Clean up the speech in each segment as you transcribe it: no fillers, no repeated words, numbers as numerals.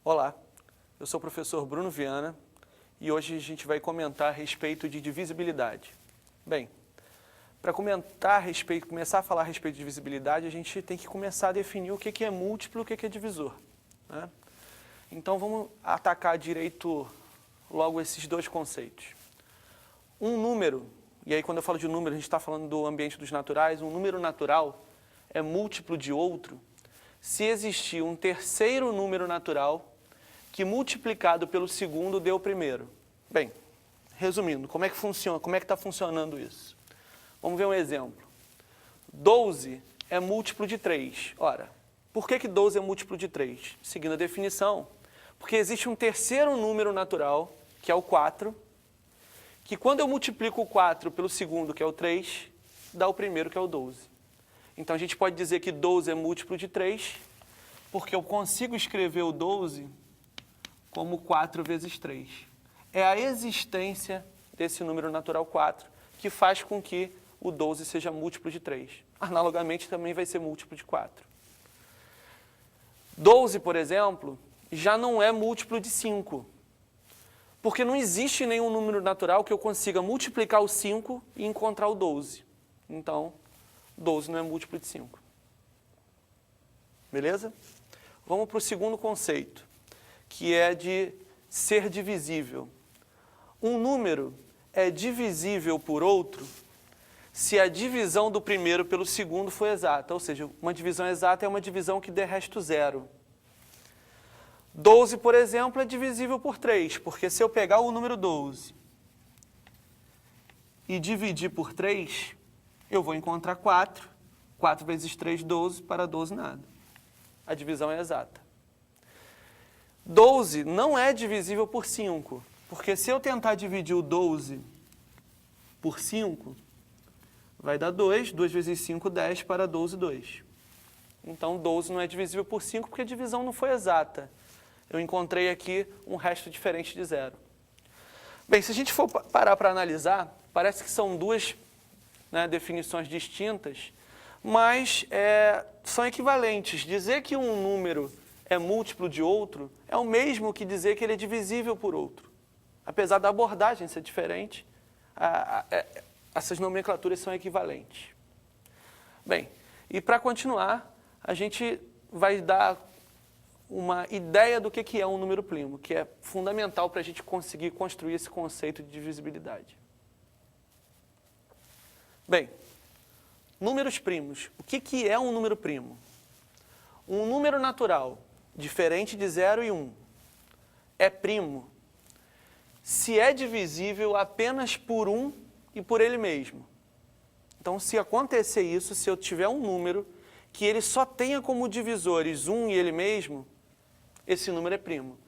Olá, eu sou o professor Bruno Viana e hoje a gente vai comentar a respeito de divisibilidade. Bem, para começar a falar a respeito de divisibilidade, a gente tem que começar a definir o que é múltiplo e o que é divisor, né? Então vamos atacar direito logo esses dois conceitos. Um número, e aí quando eu falo de número a gente está falando do ambiente dos naturais, um número natural é múltiplo de outro se existir um terceiro número natural que multiplicado pelo segundo deu o primeiro. Bem, resumindo, como é que funciona, como é que está funcionando isso? Vamos ver um exemplo. 12 é múltiplo de 3. Ora, por que 12 é múltiplo de 3? Seguindo a definição, porque existe um terceiro número natural, que é o 4, que quando eu multiplico o 4 pelo segundo, que é o 3, dá o primeiro, que é o 12. Então a gente pode dizer que 12 é múltiplo de 3, porque eu consigo escrever o 12 como 4 vezes 3. É a existência desse número natural 4 que faz com que o 12 seja múltiplo de 3. Analogamente, também vai ser múltiplo de 4. 12, por exemplo, já não é múltiplo de 5, porque não existe nenhum número natural que eu consiga multiplicar o 5 e encontrar o 12. Então, 12 não é múltiplo de 5. Beleza? Vamos para o segundo conceito, que é de ser divisível. Um número é divisível por outro se a divisão do primeiro pelo segundo for exata, ou seja, uma divisão exata é uma divisão que dê resto zero. 12, por exemplo, é divisível por 3, porque se eu pegar o número 12 e dividir por 3, eu vou encontrar 4. 4 vezes 3, 12, para 12 nada. A divisão é exata. 12 não é divisível por 5, porque se eu tentar dividir o 12 por 5, vai dar 2, 2 vezes 5, 10, para 12, 2. Então, 12 não é divisível por 5, porque a divisão não foi exata. Eu encontrei aqui um resto diferente de zero. Bem, se a gente for parar para analisar, parece que são duas, né, definições distintas, mas são equivalentes. Dizer que um número é múltiplo de outro é o mesmo que dizer que ele é divisível por outro. Apesar da abordagem ser diferente, essas nomenclaturas são equivalentes. Bem, e para continuar, a gente vai dar uma ideia do que é um número primo, que é fundamental para a gente conseguir construir esse conceito de divisibilidade. Bem, números primos. O que é um número primo? Um número natural, diferente de 0 e 1, é primo se é divisível apenas por 1 e por ele mesmo. Então, se acontecer isso, se eu tiver um número que ele só tenha como divisores 1 e ele mesmo, esse número é primo.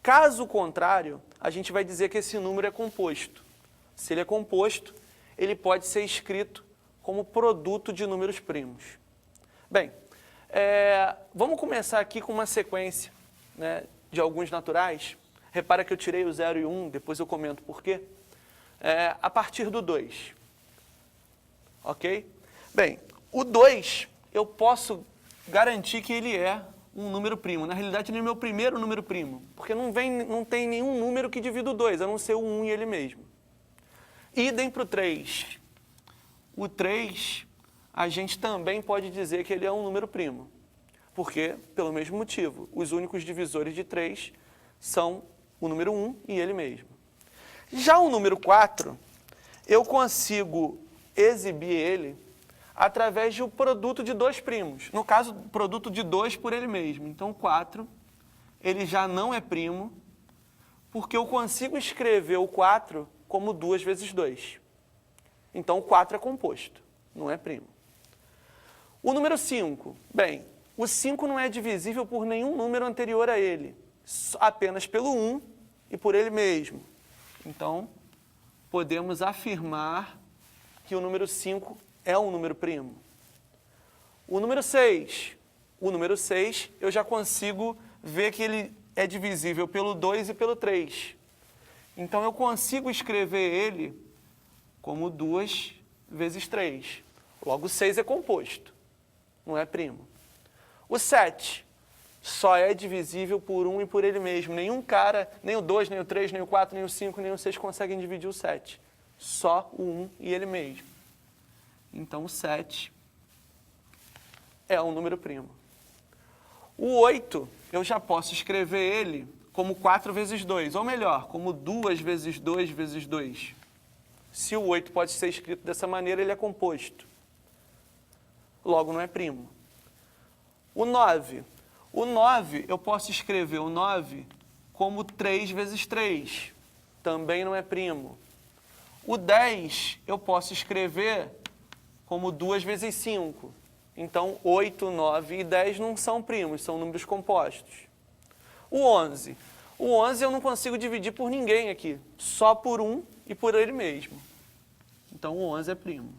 Caso contrário, a gente vai dizer que esse número é composto. Se ele é composto, ele pode ser escrito como produto de números primos. Bem, vamos começar aqui com uma sequência, né, de alguns naturais. Repara que eu tirei o 0 e o 1, depois eu comento por quê. A partir do 2. Ok? Bem, o 2, eu posso garantir que ele é um número primo. Na realidade, ele é o meu primeiro número primo, porque não tem nenhum número que divida o 2, a não ser o 1 e ele mesmo. Idem para o 3. O 3, a gente também pode dizer que ele é um número primo, porque, pelo mesmo motivo, os únicos divisores de 3 são o número 1 e ele mesmo. Já o número 4, eu consigo exibir ele através do produto de dois primos. No caso, produto de 2 por ele mesmo. Então, 4, ele já não é primo, porque eu consigo escrever o 4 como 2 vezes 2. Então, o 4 é composto, não é primo. O número 5, bem, o 5 não é divisível por nenhum número anterior a ele, apenas pelo 1 e por ele mesmo. Então, podemos afirmar que o número 5 é um número primo. O número 6. O número 6, eu já consigo ver que ele é divisível pelo 2 e pelo 3. Então, eu consigo escrever ele como 2 vezes 3. Logo, 6 é composto, não é primo. O 7. só é divisível por 1 e por ele mesmo. Nenhum cara, nem o 2, nem o 3, nem o 4, nem o 5, nem o 6 conseguem dividir o 7. Só o 1 e ele mesmo. Então, o 7 é um número primo. O 8, eu já posso escrever ele como 4 vezes 2, ou melhor, como 2 vezes 2 vezes 2. Se o 8 pode ser escrito dessa maneira, ele é composto. Logo, não é primo. O 9. O 9, eu posso escrever o 9 como 3 vezes 3. Também não é primo. O 10, eu posso escrever como 2 vezes 5. Então, 8, 9 e 10 não são primos, são números compostos. O 11. O 11 eu não consigo dividir por ninguém aqui, só por 1 e por ele mesmo. Então, o 11 é primo.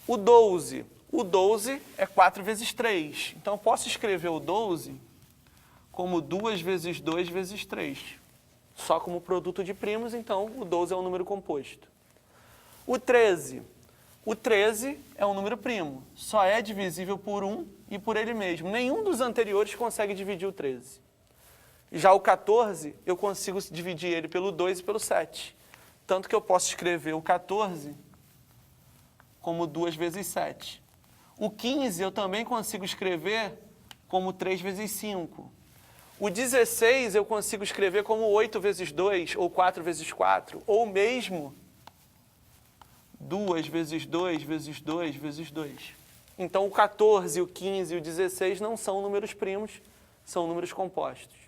O 12. O 12 é 4 vezes 3. Então, eu posso escrever o 12 como 2 vezes 2 vezes 3. Só como produto de primos, então, o 12 é um número composto. O 13. O 13 é um número primo. Só é divisível por 1 e por ele mesmo. Nenhum dos anteriores consegue dividir o 13. Já o 14, eu consigo dividir ele pelo 2 e pelo 7. Tanto que eu posso escrever o 14 como 2 vezes 7. O 15 eu também consigo escrever como 3 vezes 5. O 16 eu consigo escrever como 8 vezes 2, ou 4 vezes 4, ou mesmo 2 vezes 2 vezes 2 vezes 2. Então, o 14, o 15 e o 16 não são números primos, são números compostos.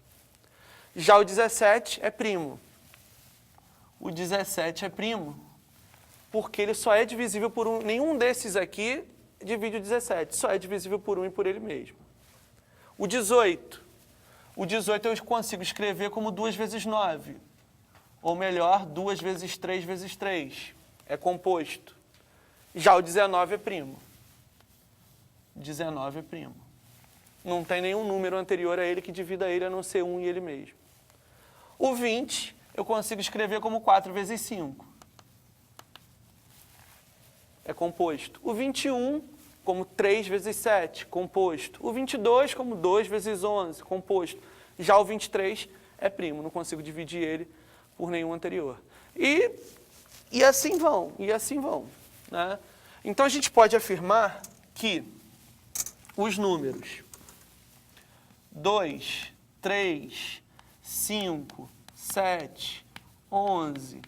Já o 17 é primo. O 17 é primo porque ele só é divisível por 1. Nenhum desses aqui divide o 17, só é divisível por 1 e por ele mesmo. O 18. O 18 eu consigo escrever como 2 vezes 9. Ou melhor, 2 vezes 3 vezes 3. É composto. Já o 19 é primo. 19 é primo. Não tem nenhum número anterior a ele que divida ele a não ser 1 e ele mesmo. O 20 eu consigo escrever como 4 vezes 5. É composto. O 21 como 3 vezes 7, composto. O 22 como 2 vezes 11, composto. Já o 23 é primo, não consigo dividir ele por nenhum anterior. E assim vão, né? Então, a gente pode afirmar que os números 2, 3, 5, 7, 11,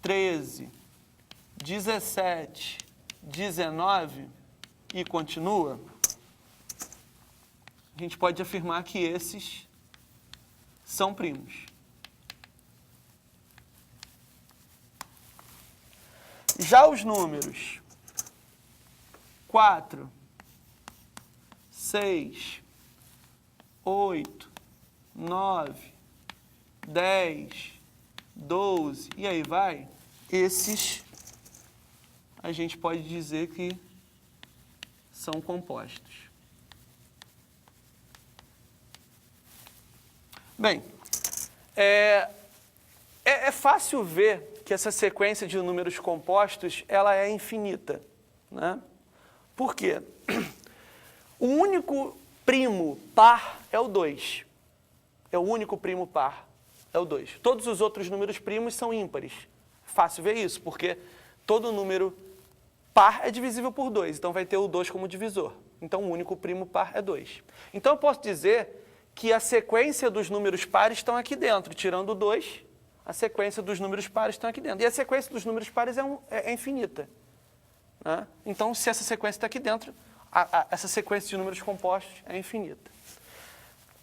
13, 17, 19 e continua, a gente pode afirmar que esses são primos. Já os números 4, 6, 8, 9, 10, 12, e aí vai, esses a gente pode dizer que são compostos. Bem, é fácil ver que essa sequência de números compostos ela é infinita, né? Por quê? O único primo par é o 2. É o único primo par, é o 2. Todos os outros números primos são ímpares. Fácil ver isso, porque todo número par é divisível por 2, então vai ter o 2 como divisor. Então, o único primo par é 2. Então, eu posso dizer que a sequência dos números pares estão aqui dentro. Tirando o 2, a sequência dos números pares estão aqui dentro. E a sequência dos números pares é infinita, né? Então, se essa sequência está aqui dentro, essa sequência de números compostos é infinita.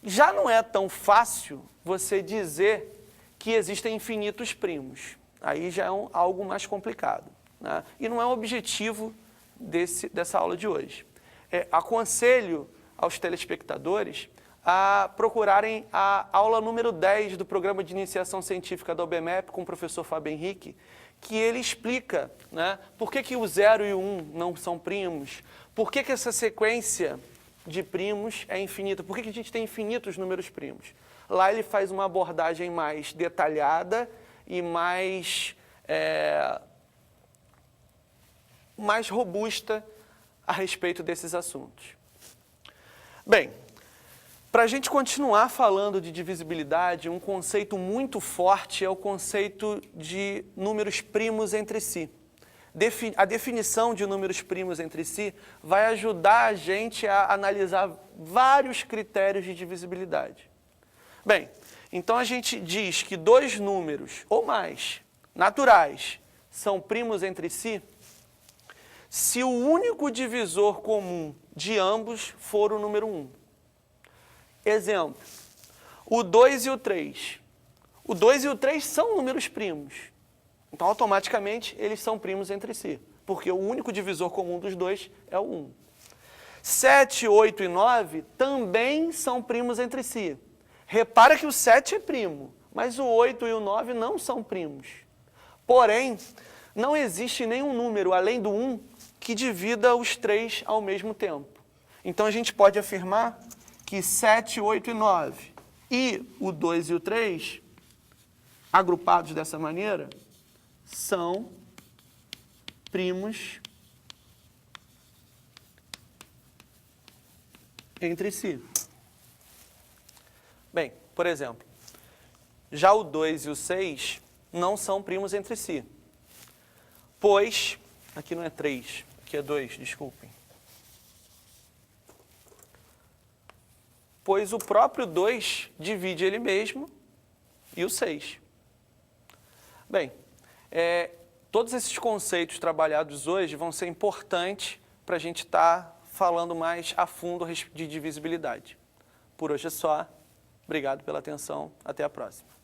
Já não é tão fácil você dizer que existem infinitos primos. Aí já é algo mais complicado, né? E não é o objetivo dessa aula de hoje. Aconselho aos telespectadores a procurarem a aula número 10 do Programa de Iniciação Científica da OBMEP com o professor Fábio Henrique, que ele explica, né, por que o 0 e o 1 não são primos, por que essa sequência de primos é infinita, por que a gente tem infinitos números primos. Lá ele faz uma abordagem mais detalhada e mais robusta a respeito desses assuntos. Bem, Para a gente continuar falando de divisibilidade, um conceito muito forte é o conceito de números primos entre si. A definição de números primos entre si vai ajudar a gente a analisar vários critérios de divisibilidade. Bem, então a gente diz que dois números ou mais naturais são primos entre si se o único divisor comum de ambos for o número 1. Exemplo, o 2 e o 3. O 2 e o 3 são números primos. Então, automaticamente, eles são primos entre si, porque o único divisor comum dos dois é o 1. 7, 8 e 9 também são primos entre si. Repara que o 7 é primo, mas o 8 e o 9 não são primos. Porém, não existe nenhum número além do 1 que divida os três ao mesmo tempo. Então, a gente pode afirmar que 7, 8 e 9 e o 2 e o 3, agrupados dessa maneira, são primos entre si. Bem, por exemplo, já o 2 e o 6 não são primos entre si, pois, aqui não é 3, aqui é 2, desculpem. Pois o próprio 2 divide ele mesmo e o 6. Bem, todos esses conceitos trabalhados hoje vão ser importantes para a gente estar falando mais a fundo de divisibilidade. Por hoje é só. Obrigado pela atenção. Até a próxima.